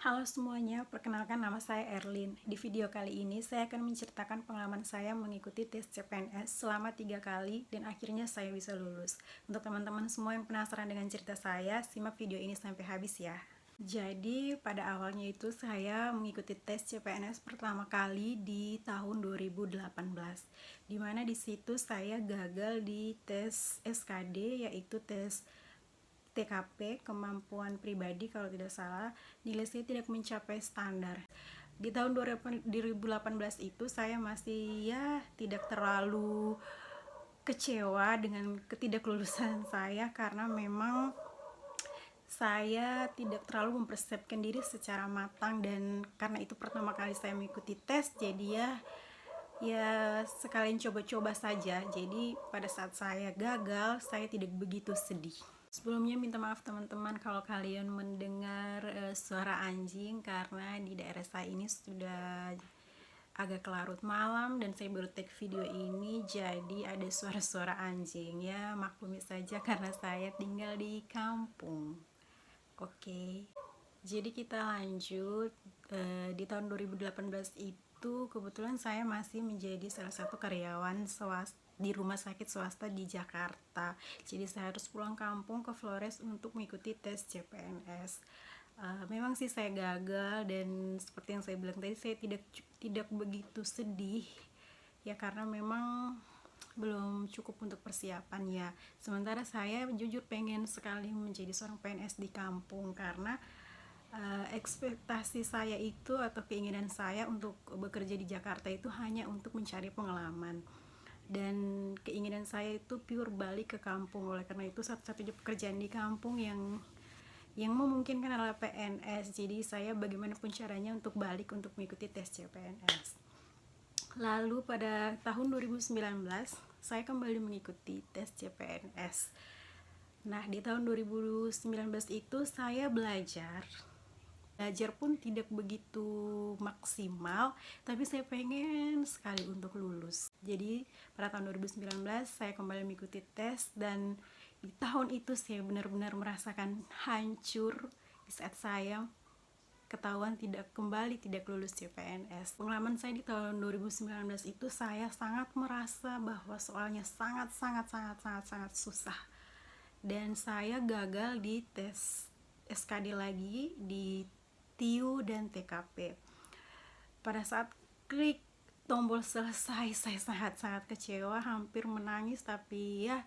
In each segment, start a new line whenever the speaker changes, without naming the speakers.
Halo semuanya, perkenalkan nama saya Erlin. Di video kali ini saya akan menceritakan pengalaman saya mengikuti tes CPNS selama 3 kali dan akhirnya saya bisa lulus. Untuk teman-teman semua yang penasaran dengan cerita saya, simak video ini sampai habis ya. Jadi pada awalnya itu saya mengikuti tes CPNS pertama kali di tahun 2018. Dimana di situ saya gagal di tes SKD, yaitu tes TKP, kemampuan pribadi kalau tidak salah. Nilai saya tidak mencapai standar. Di tahun 2018 itu saya masih tidak terlalu kecewa dengan ketidaklulusan saya, karena memang saya tidak terlalu mempersiapkan diri secara matang, dan karena itu pertama kali saya mengikuti tes, jadi ya sekalian coba-coba saja. Jadi pada saat saya gagal, saya tidak begitu sedih. Sebelumnya minta maaf teman-teman kalau kalian mendengar suara anjing, karena di daerah saya ini sudah agak larut malam dan saya baru take video ini, jadi ada suara-suara anjing. Ya maklumi saja karena saya tinggal di kampung. Oke. Jadi kita lanjut. Di tahun 2018 itu kebetulan saya masih menjadi salah satu karyawan swasta di rumah sakit swasta di Jakarta. Jadi saya harus pulang kampung ke Flores untuk mengikuti tes CPNS. Memang sih saya gagal, dan seperti yang saya bilang tadi, saya tidak begitu sedih ya, karena memang belum cukup untuk persiapan ya. Sementara saya jujur pengen sekali menjadi seorang PNS di kampung, karena ekspektasi saya itu atau keinginan saya untuk bekerja di Jakarta itu hanya untuk mencari pengalaman, dan keinginan saya itu pure balik ke kampung. Oleh karena itu satu-satunya pekerjaan di kampung yang memungkinkan adalah PNS. Jadi saya bagaimanapun caranya untuk balik untuk mengikuti tes CPNS. Lalu pada tahun 2019 saya kembali mengikuti tes CPNS. Nah, di tahun 2019 itu saya belajar pun tidak begitu maksimal, tapi saya pengen sekali untuk lulus. Jadi pada tahun 2019 saya kembali mengikuti tes, dan di tahun itu saya benar-benar merasakan hancur di saat saya ketahuan tidak lulus CPNS. Pengalaman saya di tahun 2019 itu, saya sangat merasa bahwa soalnya sangat susah, dan saya gagal di tes SKD lagi, di TIU dan TKP. Pada saat klik tombol selesai, saya sangat kecewa, hampir menangis, tapi ya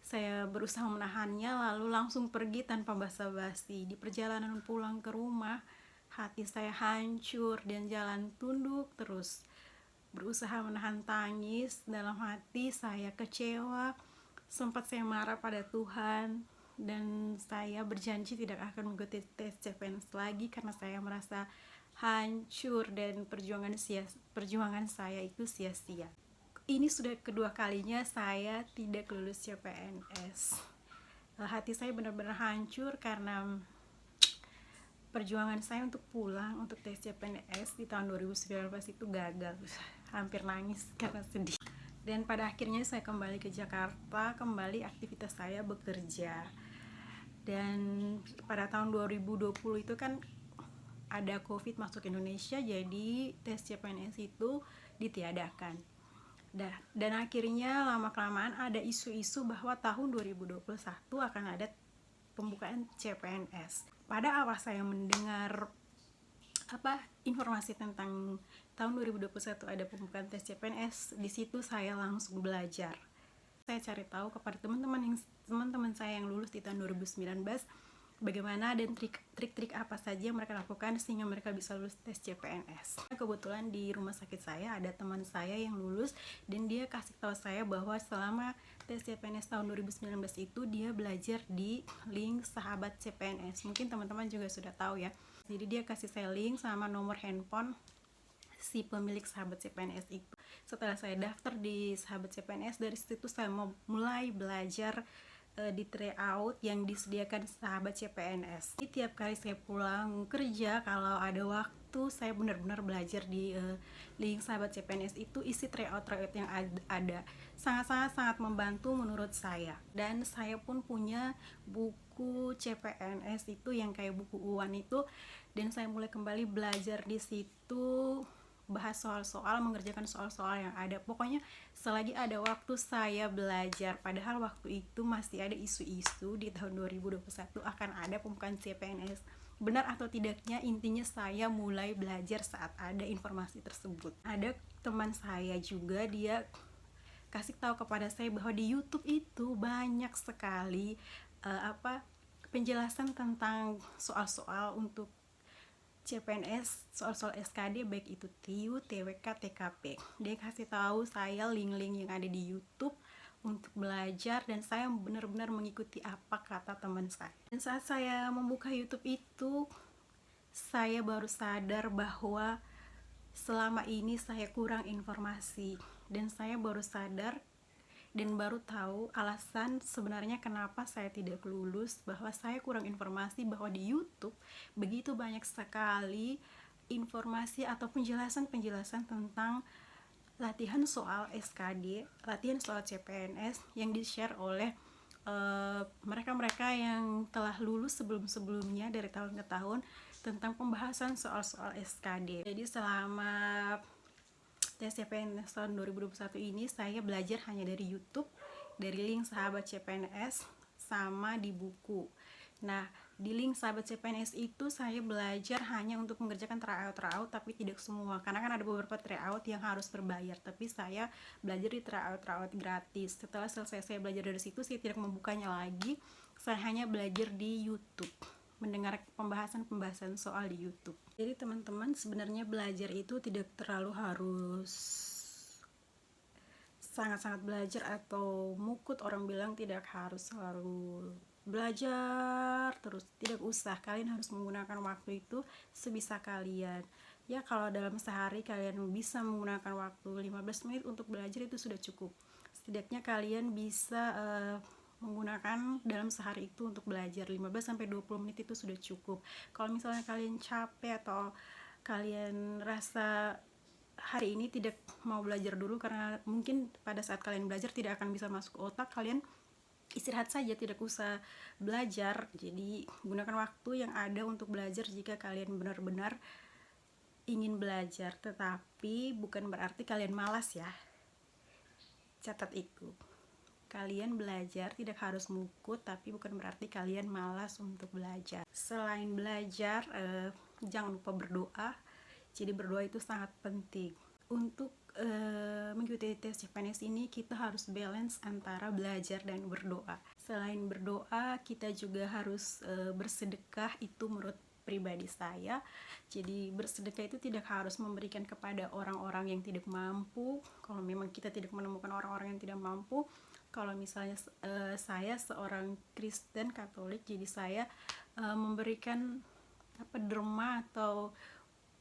saya berusaha menahannya, lalu langsung pergi tanpa basa-basi. Di perjalanan pulang ke rumah, hati saya hancur dan jalan tunduk terus. Berusaha menahan tangis dalam hati, saya kecewa, sempat saya marah pada Tuhan, dan saya berjanji tidak akan mengikuti tes CPNS lagi karena saya merasa hancur dan perjuangan saya itu sia-sia. Ini sudah kedua kalinya saya tidak lulus CPNS. Hati saya benar-benar hancur karena perjuangan saya untuk pulang untuk tes CPNS di tahun 2019 itu gagal. Hampir nangis karena sedih. Dan pada akhirnya saya kembali ke Jakarta, kembali aktivitas saya bekerja. Dan pada tahun 2020 itu kan ada COVID masuk Indonesia, jadi tes CPNS itu ditiadakan. Dan akhirnya lama-kelamaan ada isu-isu bahwa tahun 2021 akan ada pembukaan CPNS. Pada awal saya mendengar informasi tentang tahun 2021 ada pembukaan tes CPNS, di situ saya langsung belajar. Saya cari tahu kepada teman-teman saya yang lulus di tahun 2019 bagaimana dan trik-trik apa saja yang mereka lakukan sehingga mereka bisa lulus tes CPNS. Kebetulan di rumah sakit saya ada teman saya yang lulus, dan dia kasih tahu saya bahwa selama tes CPNS tahun 2019 itu dia belajar di link sahabat CPNS. Mungkin teman-teman juga sudah tahu ya. Jadi dia kasih saya link sama nomor handphone si pemilik sahabat CPNS itu. Setelah saya daftar di sahabat CPNS, dari situ saya mulai belajar di tryout yang disediakan sahabat CPNS. Tiap kali saya pulang kerja, kalau ada waktu, saya benar-benar belajar di link sahabat CPNS itu. Isi tryout yang ada sangat membantu menurut saya. Dan saya pun punya buku CPNS itu yang kayak buku UAN itu, dan saya mulai kembali belajar di situ, bahas soal-soal, mengerjakan soal-soal yang ada. Pokoknya selagi ada waktu saya belajar. Padahal waktu itu masih ada isu-isu di tahun 2021 akan ada pembukaan CPNS. Benar atau tidaknya, intinya saya mulai belajar saat ada informasi tersebut. Ada teman saya juga, dia kasih tahu kepada saya bahwa di YouTube itu banyak sekali penjelasan tentang soal-soal untuk CPNS, soal-soal SKD, baik itu TIU, TWK, TKP. Dia kasih tahu saya link-link yang ada di YouTube untuk belajar, dan saya benar-benar mengikuti apa kata teman saya. Dan saat saya membuka YouTube itu, saya baru sadar bahwa selama ini saya kurang informasi, dan saya baru sadar dan baru tahu alasan sebenarnya kenapa saya tidak lulus, bahwa saya kurang informasi, bahwa di YouTube begitu banyak sekali informasi atau penjelasan-penjelasan tentang latihan soal SKD, latihan soal CPNS yang di-share oleh mereka-mereka yang telah lulus sebelum-sebelumnya dari tahun ke tahun tentang pembahasan soal-soal SKD. Jadi selama tes CPNS tahun 2021 ini saya belajar hanya dari YouTube, dari link Sahabat CPNS, sama di buku. Nah, di link Sahabat CPNS itu saya belajar hanya untuk mengerjakan tryout, tapi tidak semua, karena kan ada beberapa tryout yang harus berbayar, tapi saya belajar di tryout gratis. Setelah selesai saya belajar dari situ, saya tidak membukanya lagi, saya hanya belajar di YouTube, mendengar pembahasan soal di YouTube. Jadi teman-teman, sebenarnya belajar itu tidak terlalu harus sangat-sangat belajar atau mukut. Orang bilang tidak harus selalu belajar terus, tidak usah. Kalian harus menggunakan waktu itu sebisa kalian. Ya, kalau dalam sehari kalian bisa menggunakan waktu 15 menit untuk belajar, itu sudah cukup. Setidaknya kalian bisa menggunakan dalam sehari itu untuk belajar 15-20 menit, itu sudah cukup. Kalau misalnya kalian capek atau kalian rasa hari ini tidak mau belajar dulu karena mungkin pada saat kalian belajar tidak akan bisa masuk otak, kalian istirahat saja, tidak usah belajar. Jadi gunakan waktu yang ada untuk belajar jika kalian benar-benar ingin belajar, tetapi bukan berarti kalian malas ya. Catat itu. Kalian belajar tidak harus mukut, tapi bukan berarti kalian malas untuk belajar. Selain belajar, jangan lupa berdoa. Jadi berdoa itu sangat penting. Untuk mengikuti tes CPNS ini, kita harus balance antara belajar dan berdoa. Selain berdoa, kita juga harus bersedekah. Itu menurut pribadi saya. Jadi bersedekah itu tidak harus memberikan kepada orang-orang yang tidak mampu. Kalau memang kita tidak menemukan orang-orang yang tidak mampu, kalau misalnya saya seorang Kristen Katolik, jadi saya memberikan derma atau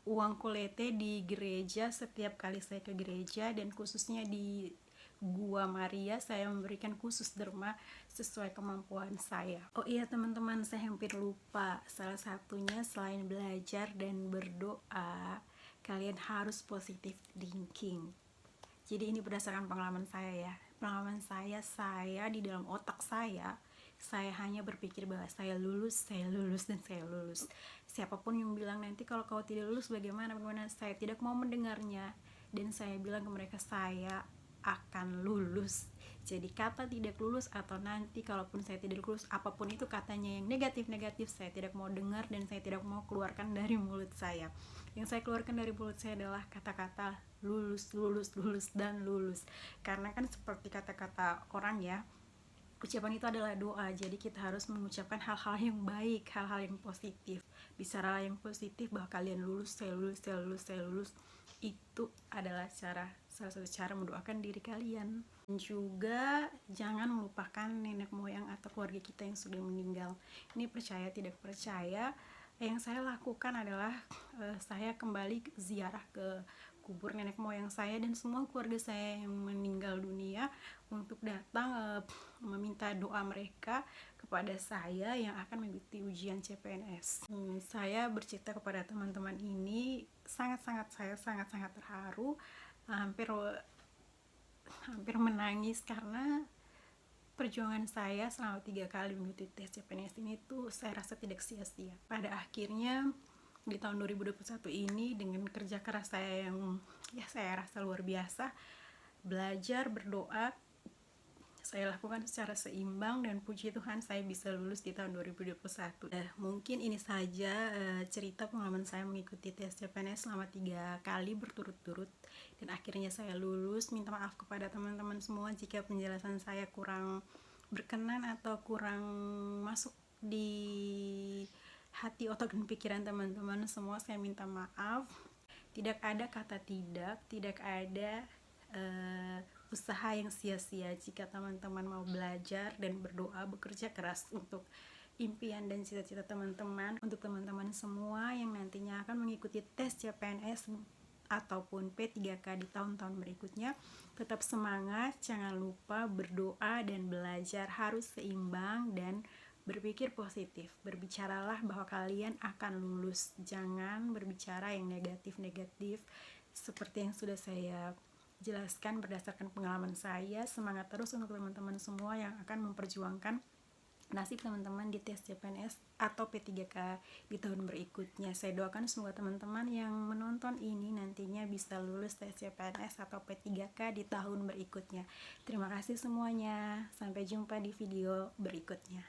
uang kolete di gereja setiap kali saya ke gereja, dan khususnya di Gua Maria saya memberikan khusus derma sesuai kemampuan saya. Oh iya teman-teman, saya hampir lupa, salah satunya selain belajar dan berdoa, kalian harus positive thinking. Jadi ini berdasarkan pengalaman saya ya. Pengalaman saya di dalam otak saya hanya berpikir bahwa saya lulus, dan saya lulus. Siapapun yang bilang nanti kalau kau tidak lulus bagaimana, saya tidak mau mendengarnya. Dan saya bilang ke mereka, saya akan lulus. Jadi kata tidak lulus atau nanti kalaupun saya tidak lulus, apapun itu katanya yang negatif-negatif, saya tidak mau dengar dan saya tidak mau keluarkan dari mulut saya. Yang saya keluarkan dari mulut saya adalah kata-kata lulus, dan lulus. Karena kan seperti kata-kata orang ya, ucapan itu adalah doa. Jadi kita harus mengucapkan hal-hal yang baik, hal-hal yang positif. Bicara yang positif bahwa kalian lulus, saya lulus. Itu adalah salah satu cara mendoakan diri kalian. Dan juga jangan melupakan nenek moyang atau keluarga kita yang sudah meninggal. Ini percaya tidak percaya, yang saya lakukan adalah saya kembali ziarah ke kubur nenek moyang saya dan semua keluarga saya yang meninggal dunia untuk datang meminta doa mereka kepada saya yang akan mengikuti ujian CPNS. Saya bercerita kepada teman-teman ini, saya sangat terharu, hampir menangis, karena perjuangan saya selama 3 kali mengikuti tes CPNS ini tuh saya rasa tidak sia-sia. Pada akhirnya di tahun 2021 ini dengan kerja keras saya yang saya rasa luar biasa. Belajar, berdoa, saya lakukan secara seimbang dan puji Tuhan saya bisa lulus di tahun 2021. Mungkin ini saja cerita pengalaman saya mengikuti tes CPNS selama 3 kali berturut-turut dan akhirnya saya lulus. Minta maaf kepada teman-teman semua jika penjelasan saya kurang berkenan atau kurang masuk di hati, otak, dan pikiran teman-teman semua. Saya minta maaf. Tidak ada kata tidak, tidak ada usaha yang sia-sia jika teman-teman mau belajar dan berdoa, bekerja keras untuk impian dan cita-cita teman-teman. Untuk teman-teman semua yang nantinya akan mengikuti tes CPNS ataupun P3K di tahun-tahun berikutnya, tetap semangat, jangan lupa berdoa dan belajar harus seimbang dan berpikir positif. Berbicaralah bahwa kalian akan lulus, jangan berbicara yang negatif-negatif seperti yang sudah saya jelaskan berdasarkan pengalaman saya. Semangat terus untuk teman-teman semua yang akan memperjuangkan nasib teman-teman di tes CPNS atau P3K di tahun berikutnya. Saya doakan semoga teman-teman yang menonton ini nantinya bisa lulus tes CPNS atau P3K di tahun berikutnya. Terima kasih semuanya. Sampai jumpa di video berikutnya.